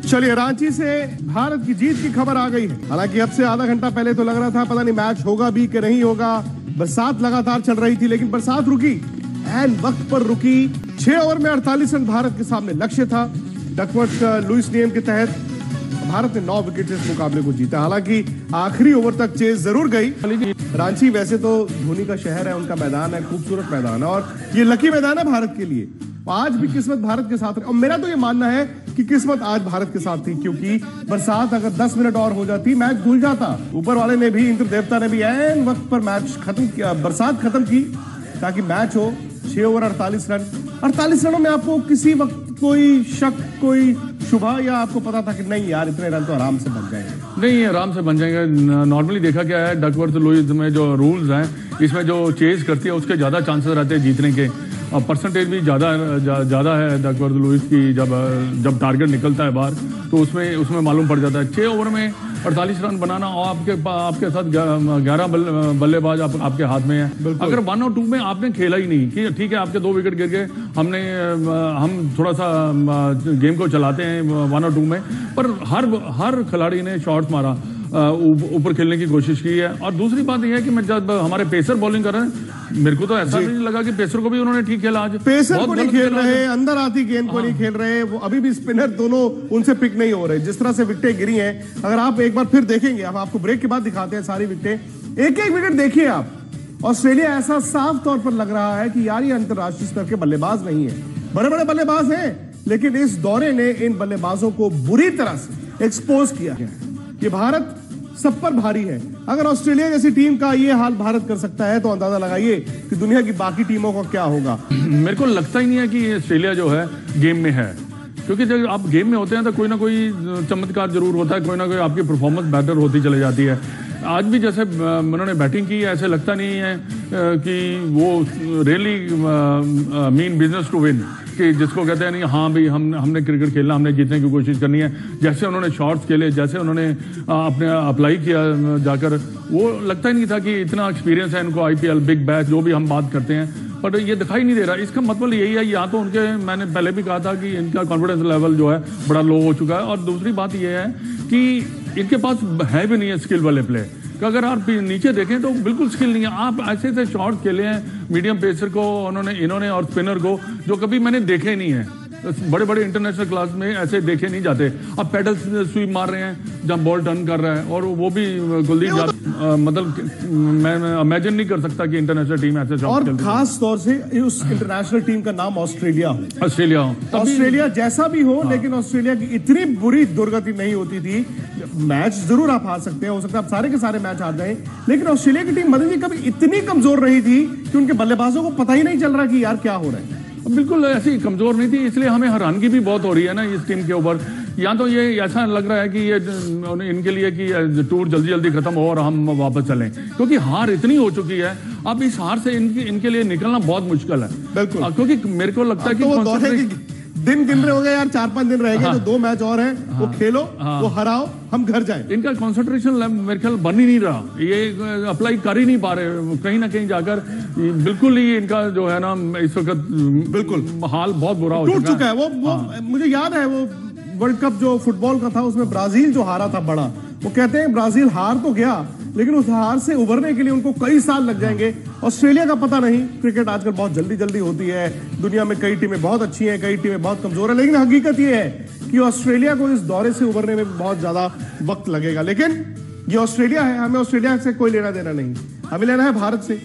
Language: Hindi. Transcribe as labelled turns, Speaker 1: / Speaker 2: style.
Speaker 1: चलिए, रांची से भारत की जीत की खबर आ गई है। हालांकि अब से आधा घंटा पहले तो लग रहा था पता नहीं मैच होगा भी कि नहीं होगा। बरसात लगातार चल रही थी, लेकिन बरसात रुकी, एन वक्त पर रुकी। 6 ओवर में 48 रन भारत के सामने लक्ष्य था। डकवर्थ लुईस नियम के तहत भारत ने 9 विकेट से इस मुकाबले को जीता। हालांकि आखिरी ओवर तक चेज जरूर गई। रांची वैसे तो धोनी का शहर है, उनका मैदान है, खूबसूरत मैदान है और ये लकी मैदान है भारत के लिए। आज भी किस्मत भारत के साथ है और मेरा तो ये मानना है कि किस्मत आज भारत के साथ थी, क्योंकि बरसात अगर 10 मिनट और हो जाती मैच धुल जाता। ऊपर वाले ने भी, इंद्र देवता ने भी ऐन वक्त पर मैच खत्म किया, बरसात खत्म की ताकि मैच हो। 6 ओवर 48 रन। 48 रनों में आपको किसी वक्त कोई शक, कोई शुभा, या आपको पता था कि नहीं यार इतने रन तो आराम से बन जाएंगे?
Speaker 2: नहीं, आराम से बन जाएंगे। नॉर्मली देखा क्या है, डकवर्थ लुईस में जो रूल्स हैं, इसमें जो चेज करती है उसके ज्यादा चांसेस रहते हैं जीतने के, और परसेंटेज भी ज्यादा है डकवर्थ लुईस की। जब टारगेट निकलता है बाहर तो उसमें मालूम पड़ जाता है। 6 ओवर में 48 रन बनाना और आपके साथ 11 बल्लेबाज आपके हाथ में है। अगर 1 और 2 में आपने खेला ही नहीं, कि ठीक है आपके 2 विकेट गिर गए, हम थोड़ा सा गेम को चलाते हैं 1 और 2 में, पर हर खिलाड़ी ने शॉट्स मारा, ऊपर खेलने की कोशिश की है। और दूसरी बात यह है कि मैं जब हमारे पेसर बॉलिंग कर रहे हैं, मेरे को तो ऐसा नहीं लगा कि पेसर को भी उन्होंने ठीक खेला आज।
Speaker 1: पेसर को नहीं खेल रहे, अंदर आती गेंद को नहीं खेल रहे, वो अभी भी स्पिनर दोनों उनसे पिक नहीं हो रहे। जिस तरह से विकेटें गिरी हैं, अगर आप एक बार फिर देखेंगे, अब आपको ब्रेक के बाद दिखाते हैं सारी विकेटें, एक एक विकेट देखिए आप। ऑस्ट्रेलिया ऐसा साफ तौर पर लग रहा है कि यार ये अंतरराष्ट्रीय स्तर के बल्लेबाज नहीं है। बड़े बड़े बल्लेबाज हैं, लेकिन इस दौरे ने इन बल्लेबाजों को बुरी तरह से एक्सपोज किया है। ये भारत सब पर भारी है। अगर ऑस्ट्रेलिया जैसी टीम का ये हाल भारत कर सकता है तो अंदाजा लगाइए कि दुनिया की बाकी टीमों का क्या होगा।
Speaker 2: मेरे को लगता ही नहीं है कि ऑस्ट्रेलिया जो है गेम में है, क्योंकि जब आप गेम में होते हैं तो कोई ना कोई चमत्कार जरूर होता है, कोई ना कोई आपकी परफॉर्मेंस बेटर होती चली जाती है। आज भी जैसे उन्होंने बैटिंग की, ऐसे लगता नहीं है कि वो really mean business to win, कि जिसको कहते हैं नहीं हाँ भाई हमने क्रिकेट खेलना, हमने जीतने की कोशिश करनी है। जैसे उन्होंने शॉट्स खेले, जैसे उन्होंने अपने अप्लाई किया जाकर, वो लगता ही नहीं था कि इतना एक्सपीरियंस है इनको, IPL बिग बैश जो भी हम बात करते हैं, पर ये दिखाई नहीं दे रहा। इसका मतलब यही है, या तो उनके, मैंने पहले भी कहा था कि इनका कॉन्फिडेंस लेवल जो है बड़ा लो हो चुका है, और दूसरी बात यह है कि इनके पास है भी नहीं है स्किल वाले प्ले। अगर आप नीचे देखें तो बिल्कुल स्किल नहीं है। आप ऐसे शॉट खेले हैं मीडियम पेसर को इन्होंने और स्पिनर को, जो कभी मैंने देखे नहीं है। बड़े बड़े इंटरनेशनल क्लास में ऐसे देखे नहीं जाते। अब पैडल स्वीप मार रहे हैं जब बॉल टर्न कर रहा है, और वो भी कुलदीप मतलब मैं इमेजिन नहीं कर सकता कि इंटरनेशनल टीम ऐसे शॉट खेलती है।
Speaker 1: और खास तौर से उस इंटरनेशनल टीम का नाम ऑस्ट्रेलिया हो।
Speaker 2: ऑस्ट्रेलिया
Speaker 1: जैसा भी हो, लेकिन ऑस्ट्रेलिया की इतनी बुरी दुर्गति नहीं होती थी। मैच जरूर आप हार सकते हैं, हो सकता है आप सारे के सारे मैच हार जाएं, लेकिन ऑस्ट्रेलिया की टीम मदन जी कभी इतनी कमजोर नहीं थी कि उनके बल्लेबाजों को पता ही नहीं चल रहा कि यार क्या हो रहा है।
Speaker 2: बिल्कुल ऐसी कमजोर नहीं थी, इसलिए हमें हैरानगी भी बहुत हो रही है ना इस टीम के ऊपर। या तो ये ऐसा लग रहा है कि ये इनके लिए कि टूर जल्दी जल्दी खत्म हो और हम वापस चलें, क्योंकि हार इतनी हो चुकी है। अब इस हार से इनके लिए निकलना बहुत मुश्किल है।
Speaker 1: बिल्कुल,
Speaker 2: क्योंकि मेरे को लगता है कि
Speaker 1: दिन गिन रहे हो गए यार, 4-5 दिन रह गए, तो 2 मैच और हैं, वो खेलो, वो हराओ, हम घर जाएं।
Speaker 2: इनका कंसंट्रेशन मेरे ख्याल बन ही नहीं रहा, ये अप्लाई कर ही नहीं पा रहे कहीं ना कहीं जाकर। बिल्कुल ही इनका जो है ना इस वक्त बिल्कुल हाल बहुत बुरा हो
Speaker 1: चुका है। वो मुझे याद है, वो वर्ल्ड कप जो फुटबॉल का था, उसमें ब्राजील जो हारा था बड़ा, वो कहते हैं ब्राजील हार तो गया, लेकिन उस हार से उभरने के लिए उनको कई साल लग जाएंगे। ऑस्ट्रेलिया का पता नहीं, क्रिकेट आजकल बहुत जल्दी जल्दी होती है। दुनिया में कई टीमें बहुत अच्छी हैं, कई टीमें बहुत कमजोर है, लेकिन हकीकत यह है कि ऑस्ट्रेलिया को इस दौरे से उभरने में बहुत ज्यादा वक्त लगेगा। लेकिन ये ऑस्ट्रेलिया है, हमें ऑस्ट्रेलिया से कोई लेना देना नहीं, हमें लेना है भारत से।